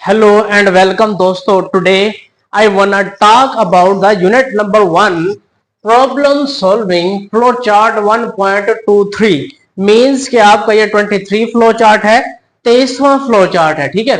Hello and welcome दोस्तों. Today I wanna talk about the unit number 1 problem solving flowchart 1.23 means कि आपका ये 23 flow chart है, 23वां flow chart है. ठीक है.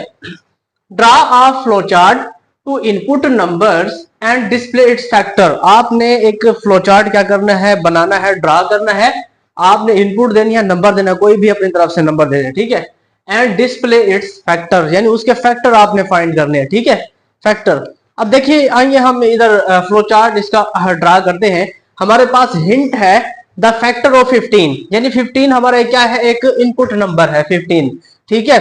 Draw a flow chart to input numbers and display its factor. आपने एक फ्लो चार्ट क्या करना है, बनाना है, ड्रा करना है. आपने इनपुट देनी है, नंबर देना, कोई भी अपनी तरफ से नंबर दे दे. ठीक है. एंड डिस्प्ले इट्स फैक्टर यानी उसके फैक्टर आपने फाइंड करने हैं. ठीक है. फैक्टर. अब देखिए, आइए हम इधर फ्लो चार्ट इसका ड्रा करते हैं. हमारे पास हिंट है द फैक्टर ऑफ 15 यानी 15 हमारा क्या है, एक इनपुट नंबर है 15. ठीक है.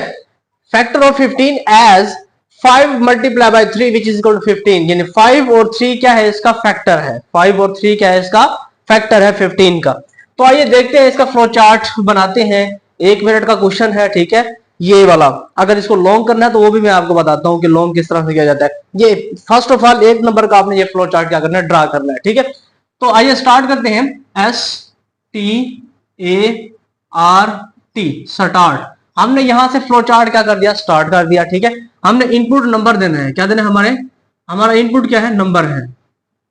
Factor of 15 as 5 multiply by 3 which is equal to 15 यानी 5 और 3 क्या है, इसका फैक्टर है. 5 और 3 क्या है, इसका फैक्टर है 15 का. तो आइए देखते हैं, इसका फ्लो चार्ट बनाते हैं. 1 मिनट का क्वेश्चन है. ठीक है. ये वाला अगर इसको लॉन्ग करना है तो वो भी मैं आपको बताता हूं कि लॉन्ग किस तरह से किया जाता है. ये फर्स्ट ऑफ ऑल 1 नंबर का आपने ये फ्लो चार्ट क्या करना है, ड्रा करना है. ठीक है. तो आइए स्टार्ट करते हैं. START start. हमने यहां से फ्लो चार्ट क्या कर दिया, स्टार्ट कर दिया. ठीक है. हमने इनपुट नंबर देना है. क्या देना है, हमारा इनपुट क्या है, नंबर है.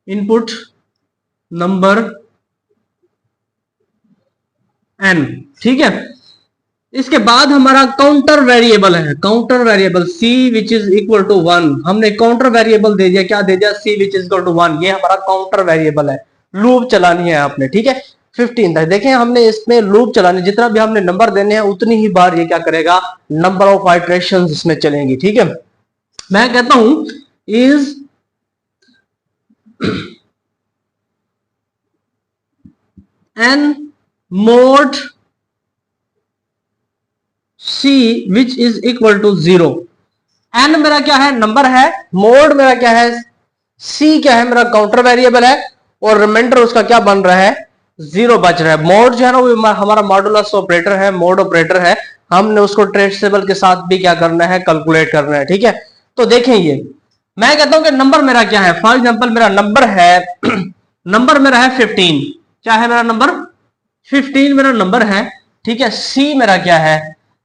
Input number n. ठीक है. इसके बाद हमारा काउंटर वेरिएबल है, counter variable c which is equal to 1. हमने काउंटर वेरिएबल दे दिया, क्या दे दिया, c which is equal to 1. ये हमारा काउंटर वेरिएबल है. लूप चलानी है आपने. ठीक है. 15 तक देखें, हमने इसमें लूप चलानी, जितना भी हमने नंबर देने हैं उतनी ही बार ये क्या करेगा, नंबर ऑफ आइटरेशंस इसमें चलेंगी. ठीक है. मैं कहता हूं is n mod c which is equal to 0. n मेरा क्या है, नंबर है. मोड मेरा क्या है, c क्या है, मेरा काउंटर वेरिएबल है. और रिमाइंडर उसका क्या बन रहा है, 0 बच रहा है. मोड जो है ना वो हमारा मॉडुलस ऑपरेटर है, मोड ऑपरेटर है. हमने उसको ट्रेसेबल के साथ भी क्या करना है, कैलकुलेट करना है. ठीक है. तो देखें, ये मैं कहता हूं कि नंबर मेरा क्या है. फॉर एग्जांपल मेरा नंबर है नंबर मेरा है 15. क्या है मेरा नंबर, 15 मेरा नंबर है. ठीक है. c मेरा क्या है,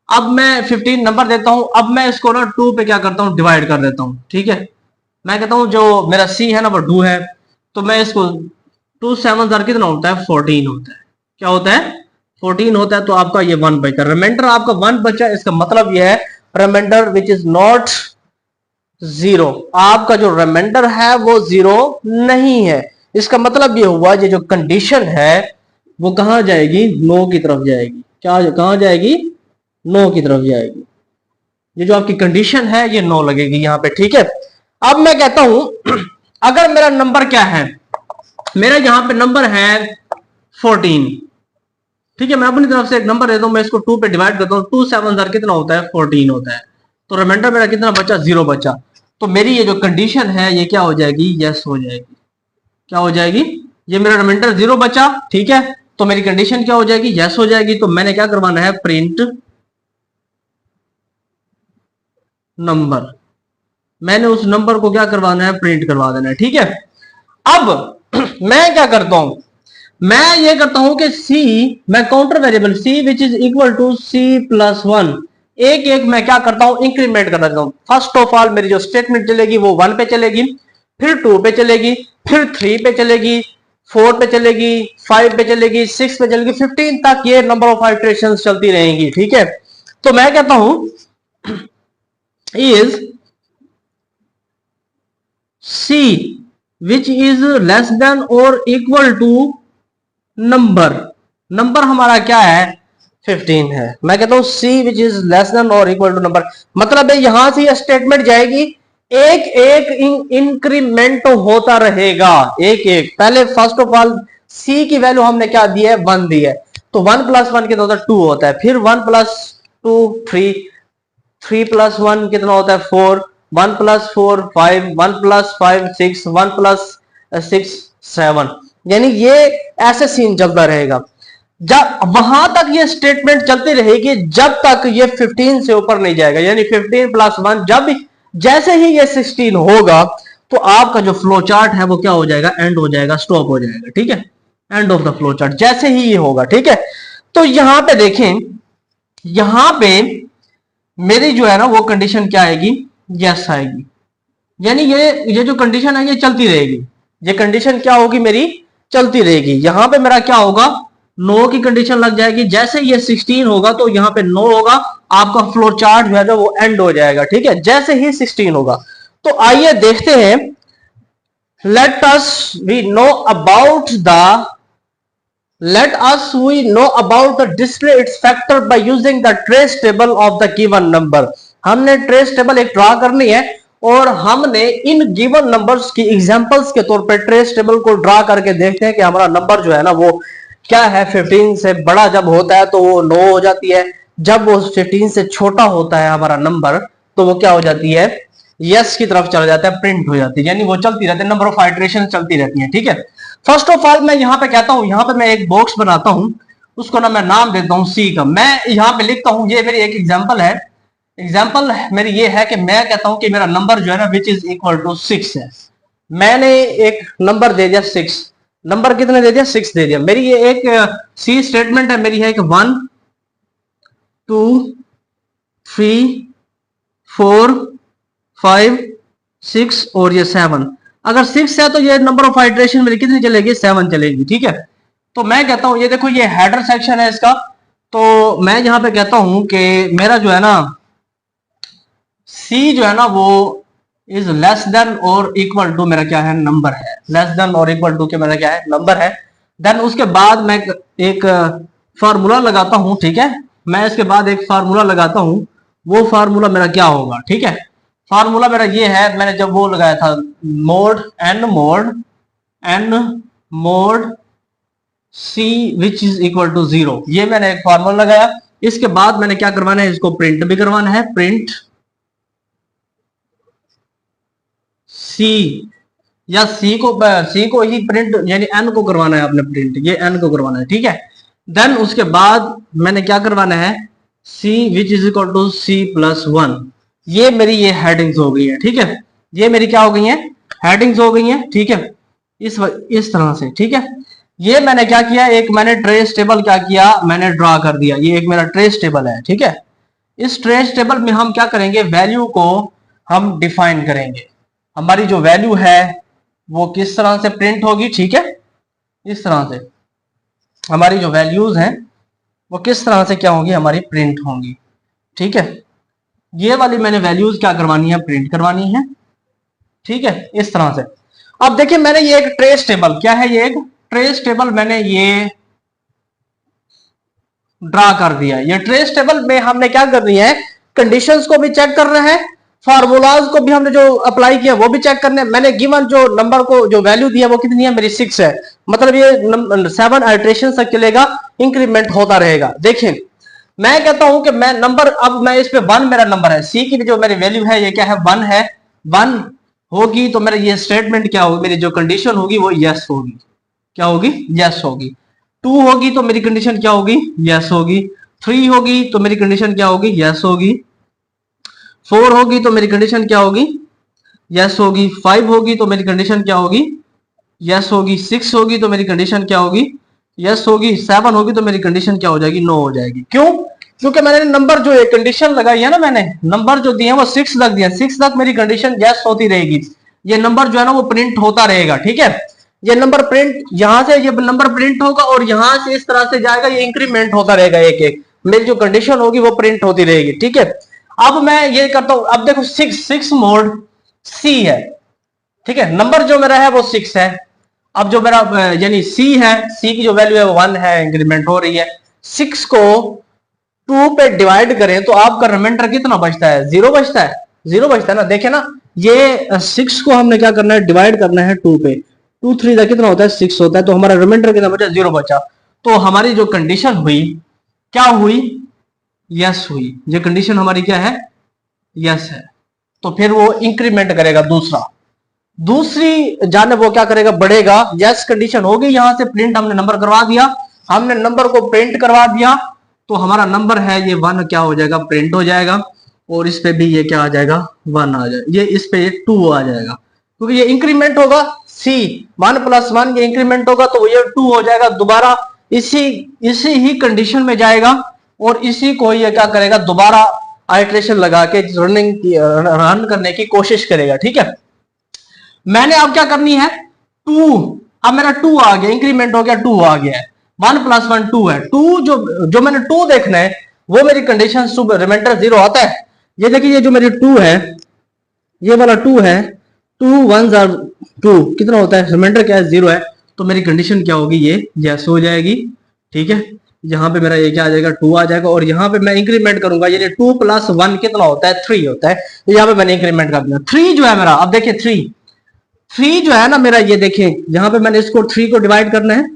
अब मैं 15 नंबर देता हूं. अब मैं इसको ना 2 पे क्या करता हूं, डिवाइड कर देता हूं. ठीक है. मैं कहता हूं जो मेरा c है ना वो 2 है. तो मैं इसको 2 7 कितना होता है, 14 होता है. क्या होता है, 14 होता है. तो आपका ये 1 बचा, रिमाइंडर आपका 1 बचा. इसका मतलब ये है रिमाइंडर विच इज नॉट 0. आपका जो रिमाइंडर है वो 0 नहीं है. इसका मतलब ये हुआ, ये जो कंडीशन है वो कहां जाएगी, नो की तरफ जाएगी. क्या कहां जाएगी, नो की तरफ जाएगी. ये जो आपकी कंडीशन है ये नो लगेगी यहां पे. ठीक है. अब मैं कहता हूं अगर मेरा नंबर क्या है, मेरा यहां पे नंबर है 14. ठीक है. मैं अपनी तरफ से एक नंबर देता हूं, मैं इसको 2 पे डिवाइड करता हूं. 2 7 कितना होता है, 14 होता है. तो रिमाइंडर मेरा कितना बचा, 0 बचा. तो मेरी ये जो कंडीशन है ये क्या हो जाएगी, यस हो जाएगी. क्या हो जाएगी, ये मेरा रिमाइंडर 0 बचा. ठीक है. तो मेरी कंडीशन क्या हो जाएगी, यस हो जाएगी. तो मैंने क्या करवाना है, प्रिंट नंबर. मैंने उस नंबर को क्या करवाना है, प्रिंट करवा देना है. ठीक है. अब मैं क्या करता हूं, मैं ये करता हूं कि c, मैं counter variable c which is equal to c plus 1 एक एक मैं क्या करता हूं, इंक्रीमेंट कर देता हूं. फर्स्ट ऑफ ऑल मेरी जो स्टेटमेंट चलेगी वो 1 पे चलेगी, फिर 2 पे चलेगी, फिर 3 पे चलेगी, 4 पे चलेगी, 5 पे चलेगी, 6 पे चलेगी, 15 तक ये नंबर ऑफ आइटरेशंस चलती रहेंगी. ठीक है. तो मैं कहता हूं is c which is less than और इक्वल टू नंबर. नंबर हमारा क्या है, 15 है. मैं कहता हूं c which is less than और इक्वल टू नंबर. मतलब है यहां से स्टेटमेंट जाएगी, एक एक इंक्रीमेंट होता रहेगा. एक एक पहले फर्स्ट ऑफ ऑल c की वैल्यू हमने क्या दी है, 1 दी है. तो 1 प्लस 1 कितना होता है, 2 होता है. फिर 1 प्लस 2 3, 3 प्लस 1 कितना होता है, 4, 1 प्लस 4 5, 1 प्लस 5 6, 1 प्लस 6 7. यानी ये ऐसे सीन चलता रहेगा. जब वहां तक ये स्टेटमेंट चलती रहेगी जब तक ये 15 से ऊपर नहीं जाएगा. यानी 15 प्लस 1, जब जैसे ही ये 16 होगा तो आपका जो फ्लो चार्ट है वो क्या हो जाएगा, एंड हो जाएगा, स्टॉप हो जाएगा. ठीक है. End of the flow chart जैसे ही ये होगा. ठीक है. तो यहां पे देखें, यहां पे मेरी जो है ना वो कंडीशन क्या आएगी, यस आएगी। यानी ये जो कंडीशन है ये चलती रहेगी। ये कंडीशन क्या होगी मेरी, चलती रहेगी। यहां पे मेरा क्या होगा, नो की कंडीशन लग जाएगी। जैसे ये 16 होगा तो यहाँ पे नो होगा, आपका फ्लो चार्ट जो है वो एंड हो जाएगा। ठीक है, जैसे ही 16 होगा। तो आइए देखते हैं, let us we know about the let us we know about the display its factor by using the trace table of the given number। हमने ट्रेस टेबल एक ड्रा करनी है और हमने इन गिवन नंबर्स की एग्जांपल्स के तौर पे ट्रेस टेबल को ड्रा करके देखते हैं कि हमारा नंबर जो है ना वो क्या है। 15 से बड़ा जब होता है तो वो 9 हो जाती है, जब वो 15 से छोटा होता है हमारा नंबर तो वो क्या हो जाती है, यस की तरफ चला जाता है, प्रिंट हो जाती है। यानी वो चलती रहती है, नंबर ऑफ आइटरेशन चलती रहती है। ठीक है, फर्स्ट ऑफ ऑल मैं यहां पे कहता हूं, यहां पे मैं एक बॉक्स बनाता हूं, उसको ना मैं नाम देता हूं सी का। मैं यहां पे लिखता हूं, ये मेरी एक एग्जांपल है। एग्जांपल मेरी ये है कि मैं कहता हूं कि मेरा नंबर जो है ना विच इज इक्वल टू 6 है। मैंने एक नंबर दे दिया 6। नंबर कितने दे दिया, 6 दे दिया। मेरी ये एक सी स्टेटमेंट है, मेरी है कि 1 2 3 4 5 6 और ये 7। अगर 6 है तो ये नंबर ऑफ आइटरेशन मेरी कितनी चलेगी, 7 चलेगी। ठीक है, तो मैं कहता हूं, ये देखो ये हेडर सेक्शन है इसका, तो मैं यहां पे कहता हूं कि मेरा जो है ना सी जो है ना वो इज लेस देन और इक्वल टू मेरा क्या है, नंबर है। लेस देन और इक्वल टू के मेरा क्या है, नंबर है। देन उसके बाद मैं एक फार्मूला लगाता हूं। ठीक है, मैं इसके बाद एक फार्मूला लगाता हूं, वो फार्मूला मेरा क्या होगा। ठीक है, फार्मूला मेरा ये है, मैंने जब वो लगाया था mod n mod c which is equal to 0, ये मैंने एक फार्मूला लगाया। इसके बाद मैंने क्या करवाना है, इसको प्रिंट भी करवाना है, प्रिंट सी, या सी को ही प्रिंट, यानी एन को करवाना है आपने प्रिंट, ये एन को करवाना है। ठीक है, देन उसके बाद मैंने क्या करवाना है, c which is equal to c plus 1। ये मेरी ये हेडिंग्स हो गई है। ठीक है, ये मेरी क्या हो गई है, हेडिंग्स हो गई है। ठीक है, इस तरह से। ठीक है, ये मैंने क्या किया, एक मैंने ट्रेस टेबल क्या किया, मैंने ड्रा कर दिया। ये एक मेरा ट्रेस टेबल है। ठीक है, इस ट्रेस टेबल में हम क्या करेंगे, वैल्यू को हम डिफाइन करेंगे। हमारी जो वैल्यू है वो किस तरह से प्रिंट होगी। ठीक है, इस तरह से हमारी जो वैल्यूज हैं वो किस तरह से क्या होंगी, हमारी प्रिंट होंगी। ठीक है, ये वाली मैंने वैल्यूज क्या करवानी है, प्रिंट करवानी है। ठीक है, इस तरह से। अब देखिए मैंने ये एक ट्रेस टेबल, क्या है ये, एक ट्रेस टेबल मैंने ये ड्रा कर दिया। ये ट्रेस टेबल में हमने क्या करनी है, कंडीशंस को भी चेक करना है, फार्मूलाज को भी हमने जो अप्लाई किया वो भी चेक करने। मैंने गिवन जो नंबर को जो वैल्यू दिया वो कितनी है, मेरी 6 है। मतलब ये 7 आइटरेशन तक चलेगा, इंक्रीमेंट होता रहेगा। देखिए मैं कहता हूं कि मैं नंबर, अब मैं इस पे 1 मेरा नंबर है, सी की जो मेरी वैल्यू है ये क्या है, 1 है। 1 होगी तो मेरा ये स्टेटमेंट क्या होगी, मेरी जो कंडीशन होगी वो यस होगी। क्या होगी, यस होगी। 2 होगी तो मेरी कंडीशन क्या होगी, यस होगी। 3 होगी तो मेरी कंडीशन क्या होगी, यस होगी। 4 होगी तो मेरी कंडीशन क्या होगी, यस होगी। 5 होगी तो मेरी कंडीशन क्या होगी, यस होगी। 6 होगी तो मेरी कंडीशन क्या होगी, यस होगी। 7 होगी तो मेरी कंडीशन क्या हो जाएगी, नो हो जाएगी। क्यों, क्योंकि मैंने नंबर जो एक कंडीशन लगाई है ना, मैंने नंबर जो दिए वो 6 लग दिया, 6 तक मेरी कंडीशन यस होती रहेगी। ये नंबर जो है ना वो प्रिंट होता रहेगा। ठीक है, ये नंबर प्रिंट, यहां से ये नंबर प्रिंट होगा और यहां से इस तरह से जाएगा, ये इंक्रीमेंट होता रहेगा, एक एक मेरी जो कंडीशन होगी वो प्रिंट होती रहेगी। ठीक है, अब मैं ये करता हूं, अब देखो 6 मोड सी है। ठीक है, नंबर जो मेरा है वो 6 है। अब जो मेरा यानी सी है, सी की जो वैल्यू है वो 1 है, इंक्रीमेंट हो रही है। 6 को 2 पे डिवाइड करें तो आपका रिमाइंडर कितना बचता है, 0 बचता है। 0 बचता है ना, देखे ना, ये 6 को हमने क्या करना है, डिवाइड करना है 2 पे। 2 3 कितना होता है, 6 होता है। तो हमारा रिमाइंडर कितना बचा, 0 बचा। तो हमारी जो कंडीशन हुई क्या हुई, यस हुई। ये कंडीशन हमारी क्या है, यस है। तो फिर वो इंक्रीमेंट करेगा, दूसरी जानब वो क्या करेगा, बढ़ेगा। यस कंडीशन हो गई, यहां से प्रिंट हमने नंबर करवा दिया, हमने नंबर को प्रिंट करवा दिया, तो हमारा नंबर है ये 1 क्या हो जाएगा, प्रिंट हो जाएगा। और इस पे भी ये क्या आ जाएगा, 1 आ जाएगा। ये इस पे 2 आ जाएगा, क्योंकि ये इंक्रीमेंट होगा। सी 1 + 1 ये इंक्रीमेंट होगा तो ये 2 हो जाएगा। दोबारा इसी ही कंडीशन में जाएगा और इसी को ये क्या करेगा, दोबारा आइटरेशन लगा के रन करने की कोशिश करेगा। ठीक है, मैंने अब क्या करनी है, 2, अब मेरा 2 आ गया, इंक्रीमेंट हो गया, 2 आ गया है, 1 + 1 2 है। 2 जो मैंने 2 देखना है वो मेरी कंडीशन रिमाइंडर 0 आता है। ये देखिए, ये जो मेरी 2 है, ये वाला 2 है, 2 1s are 2 कितना होता है, रिमाइंडर क्या है, 0 है। तो मेरी कंडीशन क्या होगी, ये यस हो जाएगी। ठीक है, यहाँ पे मेरा ये क्या आ जाएगा, 2 आ जाएगा, और यहाँ पे मैं इंक्रीमेंट करूंगा, ये 2 + 1 कितना होता है, 3 होता है। तो यहाँ पे मैंने इंक्रीमेंट कर दिया। 3 जो है मेरा, अब देखिए 3 जो है ना मेरा, ये देखिए यहाँ पे मैंने इसको 3 को डिवाइड करना है।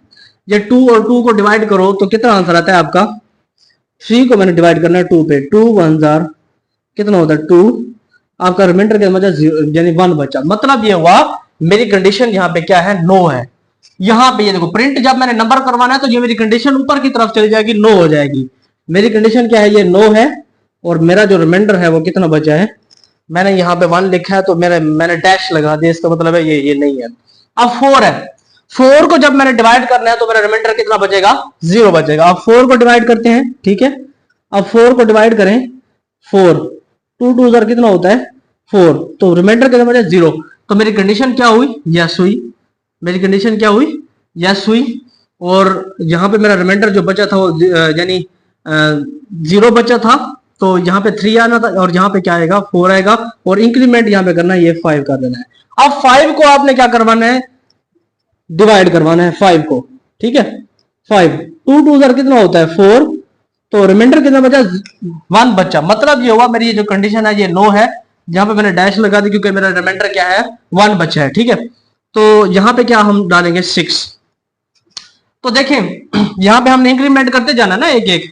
ये 2 और 2 को डिवाइड करो तो कितना आंसर आता है आपका, 3 को मैंने डिवाइड करना है 2 पे, 2 1s are कितना होता है 2, आपका रिमाइंडर के मतलब यानी 1 बचा। मतलब ये हुआ मेरी कंडीशन यहाँ पे क्या है, नो है। यहाँ पे ये देखो प्रिंट जब मैंने नंबर करवाना है तो ये मेरी कंडीशन ऊपर की तरफ चली जाएगी, नो हो जाएगी। मेरी कंडीशन क्या है, ये नो है, और मेरा जो रिमाइंडर है वो कितना बचा है, मैंने यहाँ पे 1 लिखा है तो मैंने डैश लगा दिया, इसका मतलब है ये नहीं है। अब 4 है, 4 को जब मैंने डिवाइड करना है तो मेरा रिमाइंडर कितना बचेगा, 0 बचेगा। अब 4 को डिवाइड करते हैं। ठीक है, अब 4 को डिवाइड करें, 4 2 2s are कितना होता है 4, तो रिमाइंडर कितना बचा, 0। तो मेरी कंडीशन क्या हुई, यस हुई। मेरी कंडीशन क्या हुई, यस हुई। और यहाँ पे मेरा रिमाइंडर जो बचा था वो यानी 0 बचा था, तो यहाँ पे 3 आना था, और यहाँ पे क्या आएगा, 4 आएगा, और इंक्रीमेंट यहाँ पे करना है, ये 5 कर देना है। अब 5 को आपने क्या करवाना है, डिवाइड करवाना है 5 को। ठीक है, 5 2 2s are कितना होता है 4, तो रिमाइंडर कितना बचा, 1 बचा। मतलब ये हुआ मेरी ये जो कंडीशन है ये नो है, जहां पे मैंने डैश लगा दी क्योंकि मेरा रिमाइंडर क्या है, 1 बचा है। ठीक है, तो यहाँ पे क्या हम डालेंगे, 6। तो देखें यहाँ पे हमने इंक्रीमेंट करते जाना ना एक एक।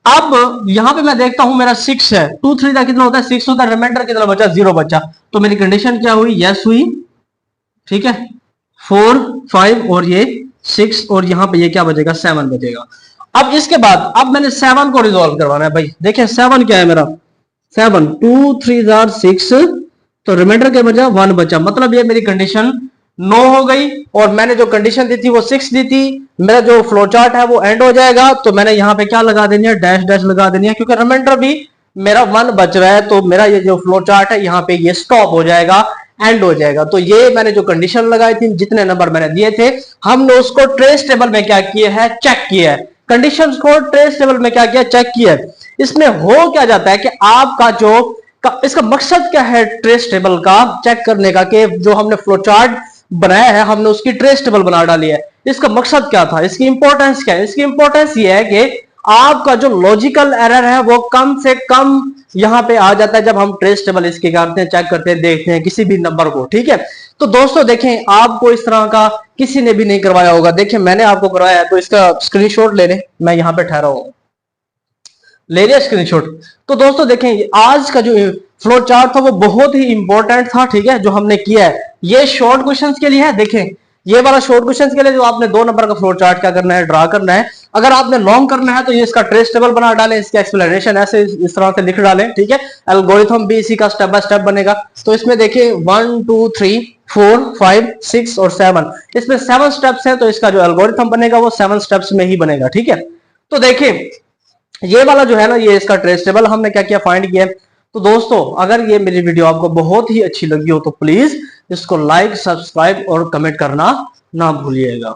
अब यहाँ पे मैं देखता हूं मेरा 6 है, 2 3 का कितना होता है, 6 होता है, रिमाइंडर कितना बचा, 0 बचा। तो मेरी कंडीशन क्या हुई, यस हुई। ठीक है, 4 5 और ये 6, और यहाँ पे ये क्या बचेगा, 7 बचेगा। अब इसके बाद अब मैंने 7 को रिजोल्व करवाना है भाई। देखिए 7 क्या है मेरा, 7 2 3s are 6, तो रिमाइंडर क्या बचा, 1 बचा। मतलब ये मेरी कंडीशन नो हो गई, और मैंने जो कंडीशन दी थी वो 6 दी थी। मेरा जो फ्लो चार्ट है वो एंड हो जाएगा, तो मैंने यहाँ पे क्या लगा देनी है, डैश डैश लगा देनी है, क्योंकि रिमाइंडर भी मेरा 1 बच रहा है। तो मेरा ये जो फ्लो चार्ट है यहाँ पे ये स्टॉप हो जाएगा, एंड हो जाएगा। तो ये मैंने जो कंडीशन लगाई थी, जितने नंबर मैंने दिए थे, हमने उसको ट्रेस टेबल में क्या किया है, चेक किया है। कंडीशंस को ट्रेस टेबल में क्या किया, चेक किया है। इसमें हो क्या जाता है कि आपका जो इसका मकसद क्या है ट्रेस टेबल का चेक करने का, कि जो हमने फ्लो चार्ट बनाया है हमने उसकी ट्रेस टेबल बना डाली है। इसका मकसद क्या था, इसकी इंपॉर्टेंस क्या है, इसकी इंपॉर्टेंस ये है कि आपका जो लॉजिकल एरर है वो कम से कम यहां पे आ जाता है जब हम ट्रेस टेबल इसके करते हैं, चेक करते हैं, देखते हैं किसी भी नंबर को। ठीक है, तो दोस्तों देखें आपको इस तरह का किसी ने भी नहीं करवाया होगा। देखें मैंने आपको करवाया है, तो इसका स्क्रीनशॉट ले लें, मैं यहां पे ठहरा हूं, ले लिया स्क्रीनशॉट। तो दोस्तों देखें आज का जो फ्लो चार्ट था वो बहुत ही इंपॉर्टेंट था। ठीक है, जो हमने किया है ये शॉर्ट क्वेश्चंस के लिए है। देखें ये वाला शॉर्ट क्वेश्चंस के लिए जो आपने 2 नंबर का फ्लो चार्ट क्या करना है, ड्रा करना है। अगर आपने लॉन्ग करना है तो ये इसका ट्रेस टेबल बना डालें, इसका एक्सप्लेनेशन ऐसे इस तरह से लिख डालें। ठीक है, एल्गोरिथम भी इसी का स्टेप बाय स्टेप बनेगा। तो इसमें देखिए 1 2 3 4 5 6 और 7, इसमें 7 स्टेप्स हैं, तो इसका जो एल्गोरिथम बनेगा वो 7 स्टेप्स में ही बनेगा। ठीक है, तो देखिए ये वाला जो है ना, ये इसका ट्रेस टेबल हमने क्या किया, फाइंड किया। तो दोस्तों अगर ये मेरी वीडियो आपको बहुत ही अच्छी लगी हो तो प्लीज इसको लाइक, सब्सक्राइब और कमेंट करना ना भूलिएगा।